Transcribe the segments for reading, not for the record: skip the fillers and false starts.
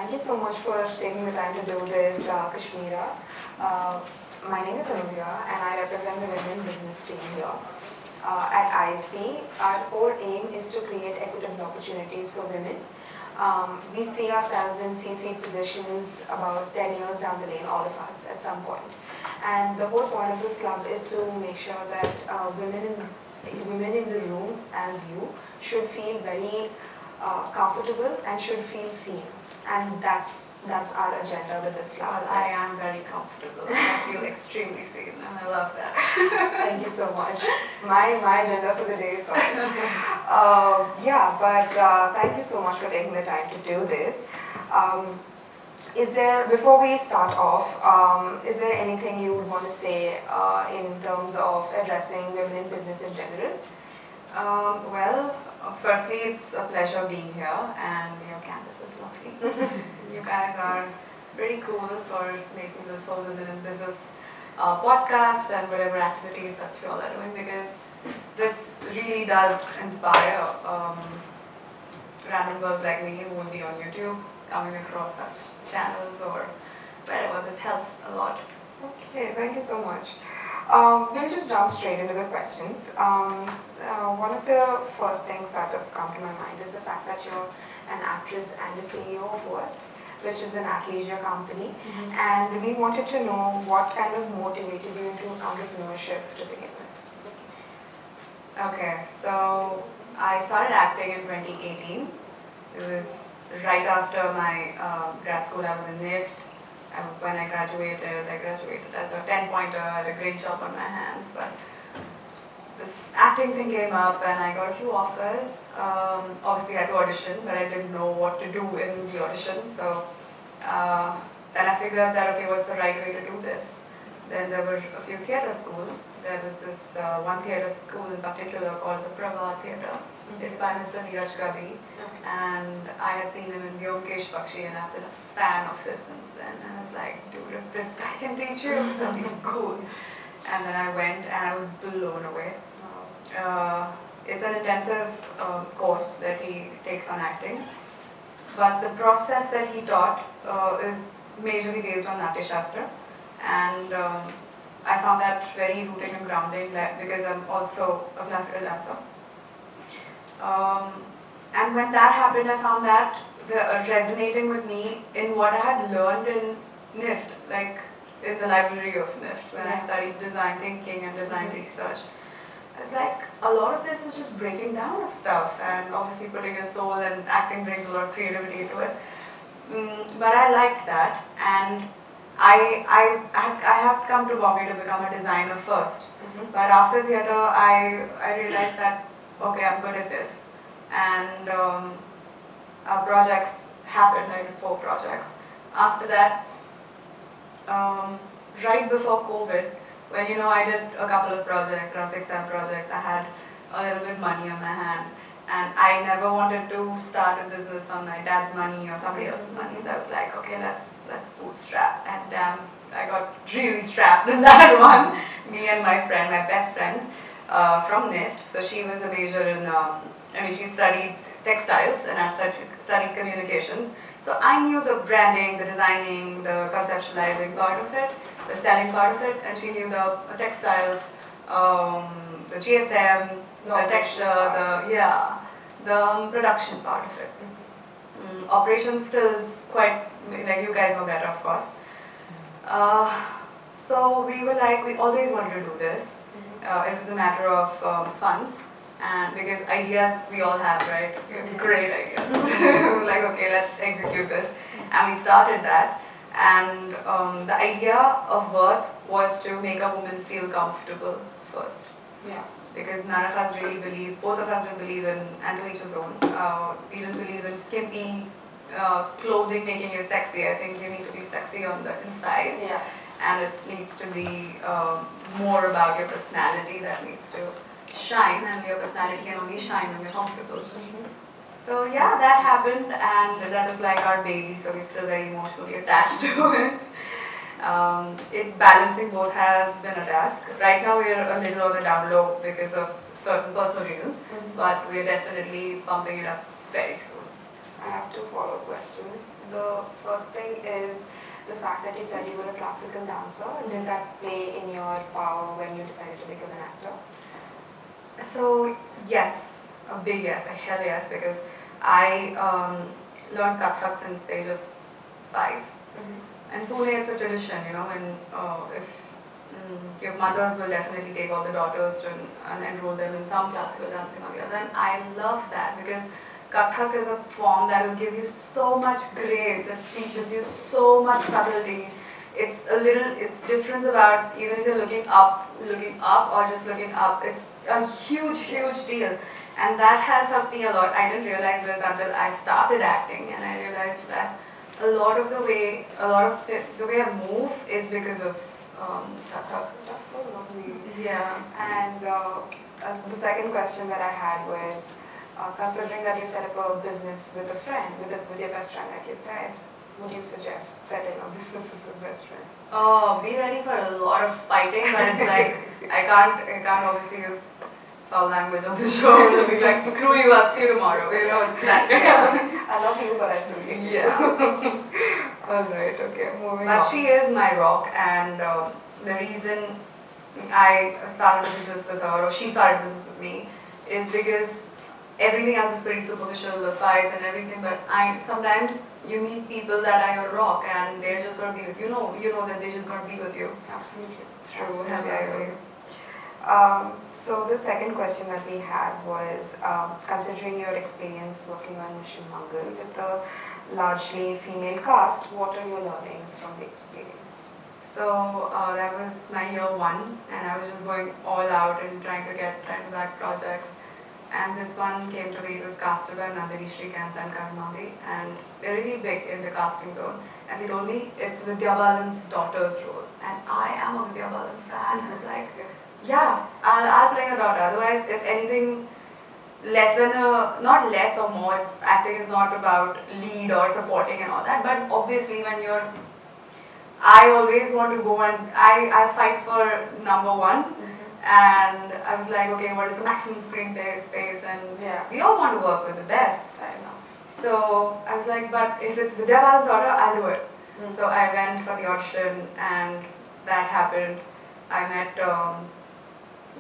Thank you so much for taking the time to do this, Kashmira. My name is Anuja and I represent the women business team here. At ISB, our core aim is to create equitable opportunities for women. We see ourselves in C-suite positions about 10 years down the lane, all of us, at some point. And the whole point of this club is to make sure that women in the room, as you, should feel very comfortable and should feel seen. And that's our agenda with this club. Well, I am very comfortable. I feel extremely seen, and I love that. Thank you so much. My agenda for the day is sorry. Thank you so much for taking the time to do this. Before we start off, is there anything you would want to say in terms of addressing women in business in general? Firstly, it's a pleasure being here, and your campus is lovely. You guys are pretty cool for making this whole women in business podcast and whatever activities that you all are doing, because this really does inspire random girls like me who will be on YouTube coming across such channels or wherever. This helps a lot. Okay, thank you so much. We'll just jump straight into the questions. One of the first things that have come to my mind is the fact that you're an actress and a CEO of WiB, which is an athleisure company. And we wanted to know what kind of motivated you into entrepreneurship to begin with. Okay, so I started acting in 2018. It was right after my grad school. I was in NIFT. When I graduated as a 10-pointer. I had a great job on my hands, but this acting thing came up and I got a few offers. Obviously I had to audition, but I didn't know what to do in the audition. So then I figured out that, okay, what's the right way to do this? Then there were a few theatre schools. There was this one theatre school in particular called the Prabha Theatre. It's by Mr. Neeraj Kavi. And I had seen him in Vyomkesh Bakshi and I've been a fan of his since then. And I was like, dude, if this guy can teach you, that'd be cool. And then I went and I was blown away. It's an intensive course that he takes on acting. But the process that he taught is majorly based on Natya Shastra. And I found that very rooting and grounding because I'm also a classical dancer. And when that happened, I found that resonating with me in what I had learned in NIFT, like in the library of NIFT, when I studied design thinking and design research. I was like, a lot of this is just breaking down of stuff, and obviously putting your soul, and acting brings a lot of creativity into it. But I liked that, and I had come to Bombay to become a designer first. But after theatre, I realized that, okay, I'm good at this. And our projects happened. I did 4 projects. After that, right before COVID, when I did a couple of projects, around 6-7 projects, I had a little bit money on my hand. And I never wanted to start a business on my dad's money or somebody else's money. So I was like, okay, let's bootstrap. And damn, I got really strapped in that one. Me and my friend, my best friend from NIFT. So she was a major in, she studied textiles and I studied communications. So I knew the branding, the designing, the conceptualizing part of it, the selling part of it, and she knew the textiles, the GSM, the texture, the production part of it. Operations still is quite, like you guys know better, of course. So we were like, we always wanted to do this. It was a matter of funds. And because ideas we all have, right? Great ideas. Like, okay, let's execute this. And we started that. And the idea of birth was to make a woman feel comfortable first. Yeah. Because none of us really believe, both of us didn't believe in, and to each his own, we didn't believe in skimpy clothing making you sexy. I think you need to be sexy on the inside. Yeah. And it needs to be more about your personality that needs to shine, and your personality can only shine when you're comfortable. So yeah, that happened, and that is like our baby, so we're still very emotionally attached to it. Balancing both has been a task. Right now we're a little on the down low because of certain personal reasons, but we're definitely pumping it up very soon. I have two follow-up questions. The first thing is the fact that you said you were a classical dancer. Did that play in your power when you decided to become an actor? So yes, a big yes, a hell yes, because I learned Kathak since the age of 5. And Pune, it's a tradition, you know, and if your mothers will definitely take all the daughters to and enroll them in some classical dancing or the other. And I love that because Kathak is a form that will give you so much grace, it teaches you so much subtlety. It's difference about even if you're looking up or just looking up. It's a huge, huge deal. And that has helped me a lot. I didn't realize this until I started acting, and I realized that a lot of the way I move is because of Kathak. That's so lovely. Yeah. And the second question that I had was, considering that you set up a business with a friend, with your best friend, like you said, would you suggest setting up businesses with best friends? Oh, be ready for a lot of fighting, but it's like I can't obviously use foul language on the show. It'll be like, screw you, I'll see you tomorrow. You know, it's that. Yeah. I love you, but I still hate you. Yeah. Alright, okay, moving But on. she is my rock, and the reason I started a business with her, or she started a business with me, is because everything else is pretty superficial, the fights and everything, but sometimes you meet people that are your rock and they're just going to be with you. You know that they're just going to be with you. Absolutely. It's true. Absolutely, I agree. So the second question that we had was, considering your experience working on Mission Mangal with a largely female cast, what are your learnings from the experience? So that was my year 1, and I was just going all out and trying to back projects. And this one came to me, it was casted by Nandini Shrikant and Karmali, and they're really big in the casting zone. And they told me it's Vidya Balan's daughter's role. And I am a Vidya Balan fan. I was like, yeah, I'll play her daughter. Otherwise, if anything, not less or more, acting is not about lead or supporting and all that, but obviously I always want to go and I fight for number 1. And I was like, okay, what is the maximum screen space? And we all want to work with the best. I know. So I was like, but if it's Vidya Balan's daughter, I'll do it. So I went for the audition, and that happened. I met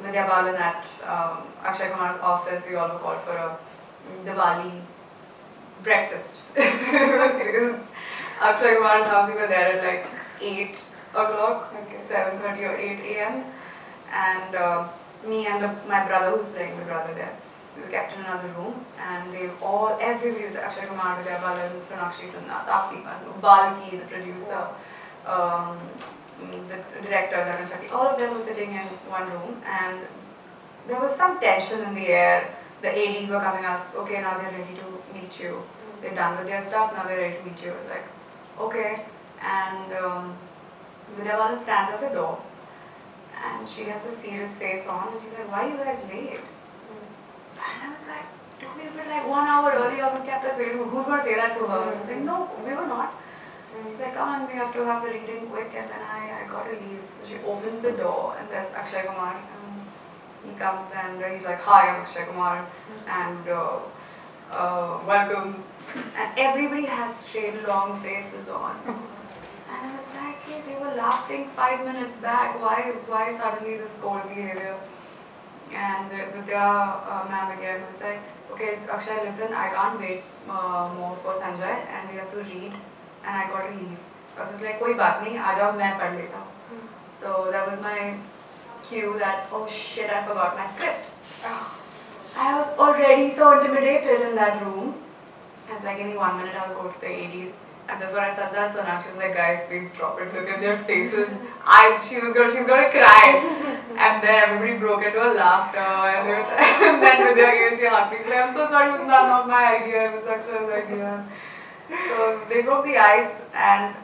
Vidya Balan at Akshay Kumar's office. We all were called for a Diwali breakfast. Because it's Akshay Kumar's house, we were there at like 8 o'clock, 7:30 or 8 a.m. And me and my brother, who's playing the brother there, we were kept in another room, and everybody was Akshay Kumar, Vidya Balan, Sonakshi Sinha, Taapsee Pannu, Balki, the producer, the director, Jagan Shakti, all of them were sitting in one room, and there was some tension in the air. The ADs were coming us, okay, now they're ready to meet you. They're done with their stuff, now they're ready to meet you. Like, okay. And Vidya Balan stands at the door, and she has this serious face on, and she's like, why are you guys late? And I was like, we were like 1 hour early, and kept us waiting. Who's going to say that to her? I was like, no, we were not. She's like, come on, we have to have the reading quick, and then I got to leave. So she opens the door, and there's Akshay Kumar. And he comes, and he's like, hi, I'm Akshay Kumar, and welcome. And everybody has straight, long faces on. And I was like, hey, they were laughing 5 minutes back. Why suddenly this cold behavior? And Vidya ma'am again was like, okay, Akshay, listen, I can't wait more for Sanjay, and we have to read, and I got to leave. So I was like, koi baat nahi, aa jao, main pad leta hu. So that was my cue that, oh shit, I forgot my script. I was already so intimidated in that room. I was like, give me 1 minute, I'll go to the ADs. And that's when I said that, so now she's like, guys, please drop it, look at their faces. She's going to cry. And then everybody broke into a laughter, and then Vidya gave a hug. She's like, I'm so sorry, it was not my idea, it was Akshar's idea. So they broke the ice, and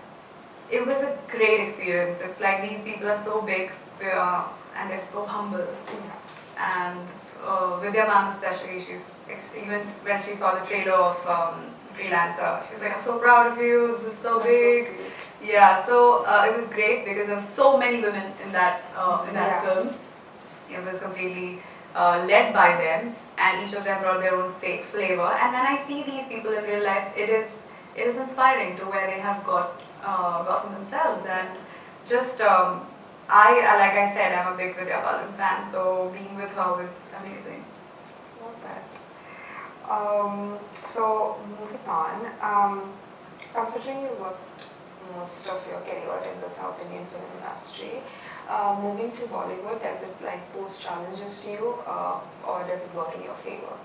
it was a great experience. It's like these people are so big, and they're so humble. And Vidya ma'am especially, even when she saw the trailer of Freelancer, she's like, I'm so proud of you, this is so big. So yeah, so it was great because there were so many women in that film. It was completely led by them, and each of them brought their own flavor. And when I see these people in real life, it is inspiring to where they have gotten themselves. And just like I said, I'm a big Vidya Balan fan, so being with her was amazing. Love that. So moving on, considering you worked most of your career in the South Indian film industry, moving to Bollywood, does it like pose challenges to you, or does it work in your favor?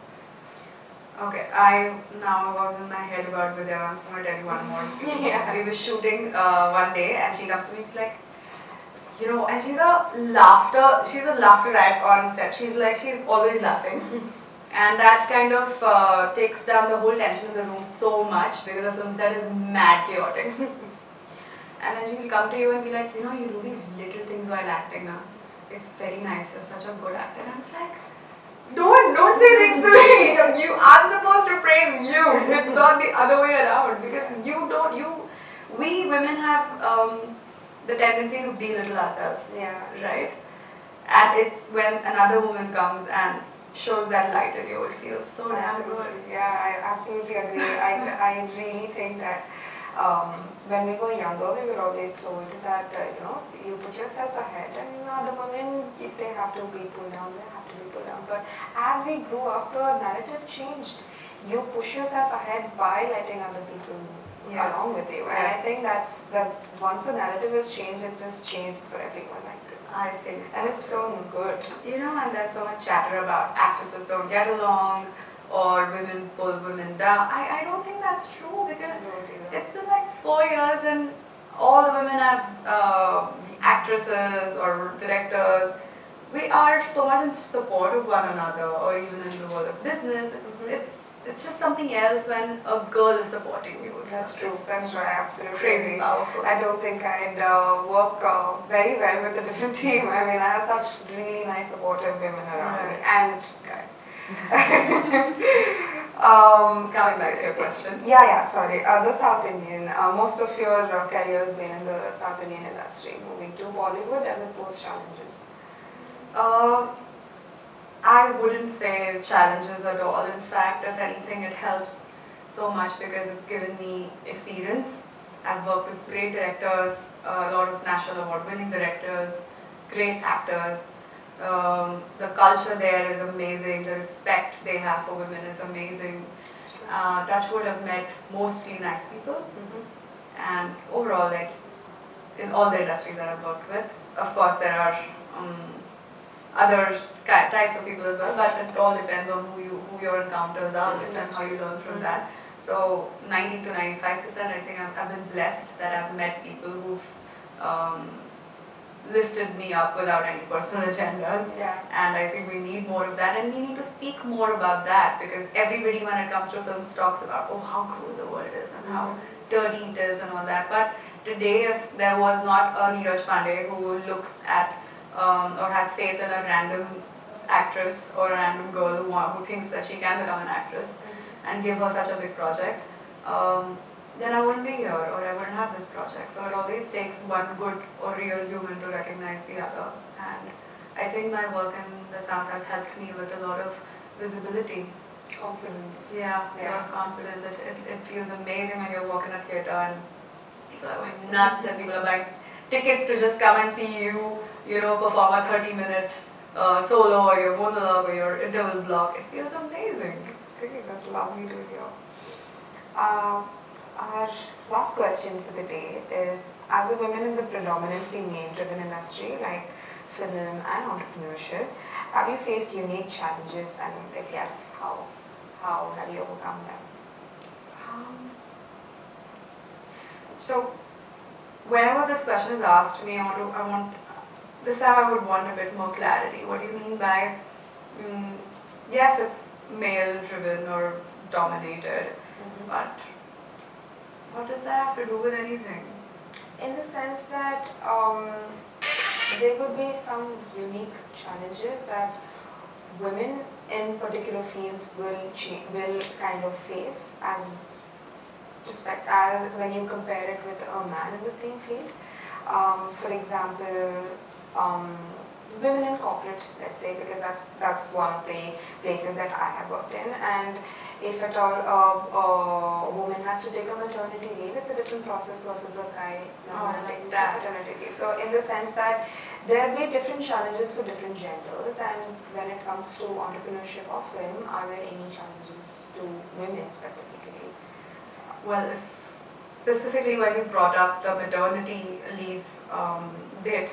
Okay, I now was in my head about Vidya. I was going to tell you one more thing. Yeah. We were shooting one day, and she comes to me. She's like, and she's a laughter riot on set. She's always laughing, and that kind of takes down the whole tension in the room so much because the film set is mad chaotic. And then she will come to you and be like, you do these little things while acting now. It's very nice. You're such a good actor. And I was like, don't say things to me. I'm supposed to praise you. It's not the other way around, because we women have the tendency to belittle ourselves. Yeah. Right? And it's when another woman comes and shows that light in you, it feels so damn good. Yeah, I absolutely agree. I really think that when we were younger, we were always told that you put yourself ahead, and the women, if they have to be pulled down, they have to be pulled down. But as we grew up, the narrative changed. You push yourself ahead by letting other people move along with you, and I think that once the narrative is changed, it just changed for everyone like this. I think so. And it's so good. And there's so much chatter about actresses don't get along, or women pull women down. I don't think that's true, because it's been like 4 years and all the women have actresses or directors. We are so much in support of one another, or even in the world of business. It's just something else when a girl is supporting you. That's true. That's right. Absolutely. Crazy powerful. I don't think I'd work very well with a different team. I mean, I have such really nice supportive women around me, and coming back to your question. Yeah, sorry. The South Indian, most of your career has been in the South Indian industry. Moving to Bollywood, does it pose challenges? I wouldn't say challenges at all. In fact, if anything, it helps so much because it's given me experience. I've worked with great directors, a lot of national award-winning directors, great actors. The culture there is amazing. The respect they have for women is amazing. Touchwood, have met mostly nice people, and overall, like in all the industries that I've worked with, of course there are other types of people as well, but it all depends on who your encounters are with and how you learn from that. So 90 to 95%, I think I've been blessed that I've met people who've lifted me up without any personal agendas. Yeah. And I think we need more of that, and we need to speak more about that, because everybody, when it comes to films, talks about how cruel the world is and how dirty it is and all that. But today, if there was not a Neeraj Pandey who looks at or has faith in a random actress or a random girl who thinks that she can become an actress and give her such a big project, then I wouldn't be here, or I wouldn't have this project. So it always takes one good or real human to recognize the other. And I think my work in the South has helped me with a lot of visibility. Confidence. Yeah, a lot of confidence. It feels amazing when you walk in a theatre and people are going nuts and people are buying tickets to just come and see you, perform a 30-minute solo or your monologue or your interval block. It feels amazing. Great, that's lovely to hear. Our last question for the day is, as a woman in the predominantly male-driven industry like film and entrepreneurship, have you faced unique challenges, and if yes, how have you overcome them? So whenever this question is asked to me, this time I would want a bit more clarity. What do you mean by, yes, it's male-driven or dominated, but what does that have to do with anything? In the sense that there would be some unique challenges that women in particular fields will kind of face as when you compare it with a man in the same field. For example, women in corporate, let's say, because that's one of the places that I have worked in. And if at all a woman has to take a maternity leave, it's a different process versus a guy taking maternity leave. So in the sense that there will be different challenges for different genders, and when it comes to entrepreneurship of women, are there any challenges to women specifically? Well, specifically when you brought up the maternity leave bit,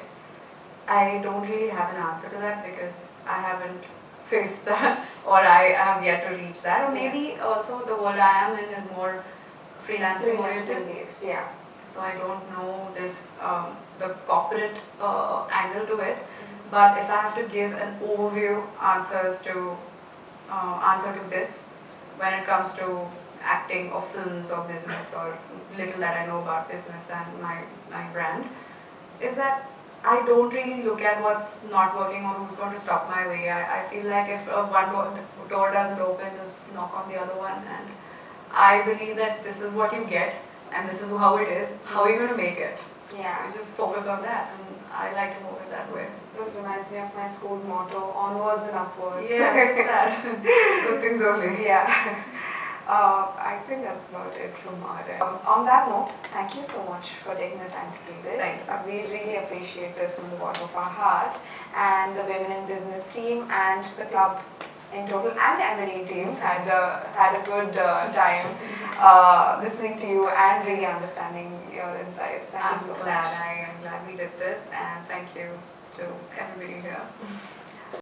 I don't really have an answer to that because I haven't faced that, or I have yet to reach that. Or maybe also the world I am in is more freelancing based, yeah. So I don't know this the corporate angle to it. But if I have to give an overview answer to this, when it comes to acting or films or business or little that I know about business and my brand, is that I don't really look at what's not working or who's going to stop my way. I feel like if one door doesn't open, just knock on the other one. And I believe that this is what you get and this is how it is. How are you going to make it? Yeah. You just focus on that, and I like to move it that way. This reminds me of my school's motto, onwards and upwards. Yeah, just that. Good things only. Yeah. I think that's about it from our end. On that note, thank you so much for taking the time to do this. We really appreciate this from the bottom of our hearts. And the Women in Business team and the club in total and the M&E team had a good time listening to you and really understanding your insights. Thank you so much. I am glad we did this, and thank you to everybody here.